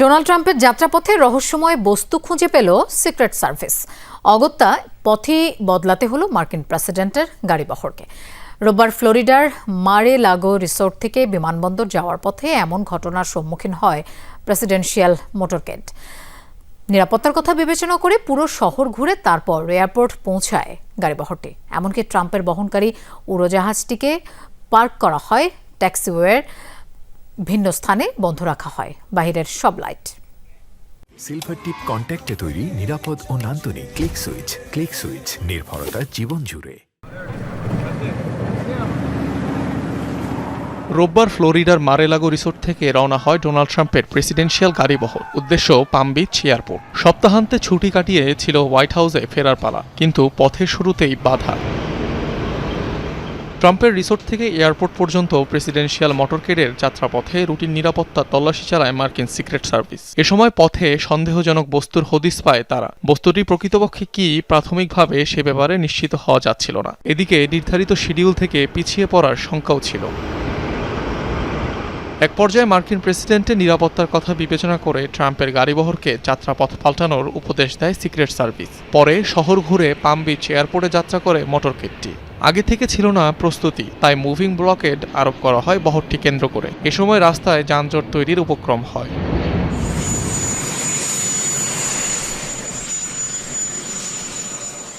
Donald ট্রাম্পের যাত্রাপথে রহস্যময় বস্তু খুঁজে পেল সিক্রেট সার্ভিস। অগত্যা পথই বদলাতে হলো মার্কিন প্রেসিডেন্টের গাড়িবহরকে। রোববার ফ্লোরিডার মারে লাগো রিসোর্ট থেকে বিমানবন্দর যাওয়ার পথে এমন ঘটনার সম্মুখীন হয় প্রেসিডেন্সিয়াল মোটরকেড। নিরাপত্তার কথা বিবেচনা করে পুরো শহর ঘুরে তারপর এয়ারপোর্ট পৌঁছায় গাড়িবহরটি। এমনকি ট্রাম্পের বহনকারী উড়োজাহাজটিকে পার্ক করা হয়, ট্যাক্সিওয়ের ভিন্ন স্থানে বন্ধ রাখা হয় বাহিরের সব লাইট। সিলভার টিপ কন্ট্যাক্টে তৈরি নিরাপদ ও নান্দনিক ক্লিক সুইচ নির্ভরতা জীবন জুড়ে। রোববার ফ্লোরিডার মারে-লাগো রিসোর্ট থেকে রওনা হয় ডোনাল্ড ট্রাম্পের প্রেসিডেন্সিয়াল গাড়িবহর। উদ্দেশ্য পাম বিচ এয়ারপোর্ট। সপ্তাহান্তে ছুটি কাটিয়ে ছিল হোয়াইট হাউসে ফেরার পালা, কিন্তু পথের শুরুতেই বাধা। ট্রাম্পের রিসোর্ট থেকে এয়ারপোর্ট পর্যন্ত প্রেসিডেন্সিয়াল মোটরকেডের যাত্রাপথে রুটিন নিরাপত্তা তল্লাশি চালায় মার্কিন সিক্রেট সার্ভিস। এ সময় পথে সন্দেহজনক বস্তুর হদিস পায় তারা। বস্তুটি প্রকৃতপক্ষে কি, প্রাথমিকভাবে সে ব্যাপারে নিশ্চিত হওয়া যাচ্ছিল না। এদিকে নির্ধারিত শিডিউল থেকে পিছিয়ে পড়ার শঙ্কাও ছিল। এক পর্যায়ে মার্কিন প্রেসিডেন্টের নিরাপত্তার কথা বিবেচনা করে ট্রাম্পের গাড়িবহরকে যাত্রাপথ পাল্টানোর উপদেশ দেয় সিক্রেট সার্ভিস। পরে শহর ঘুরে পাম বিচ এয়ারপোর্টে যাত্রা করে মোটরকেডটি। আগে থেকে ছিল না প্রস্তুতি, তাই মুভিং ব্লকেড আরোপ করা হয় বহরটি কেন্দ্র করে। এ সময় রাস্তায় যানজট তৈরির উপক্রম হয়।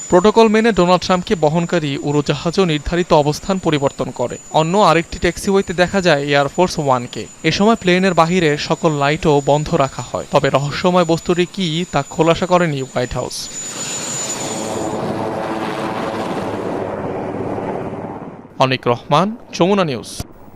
প্রোটোকল মেনে ডোনাল্ড ট্রাম্পকে বহনকারী উড়োজাহাজও নির্ধারিত অবস্থান পরিবর্তন করে। অন্য আরেকটি ট্যাক্সিওয়েতে দেখা যায় এয়ারফোর্স ওয়ানকে। এ সময় প্লেনের বাহিরের সকল লাইটও বন্ধ রাখা হয়। তবে রহস্যময় বস্তুটি কি তা খোলাসা করেনি হোয়াইট হাউস। অনিক রহমান, যমুনা নিউজ।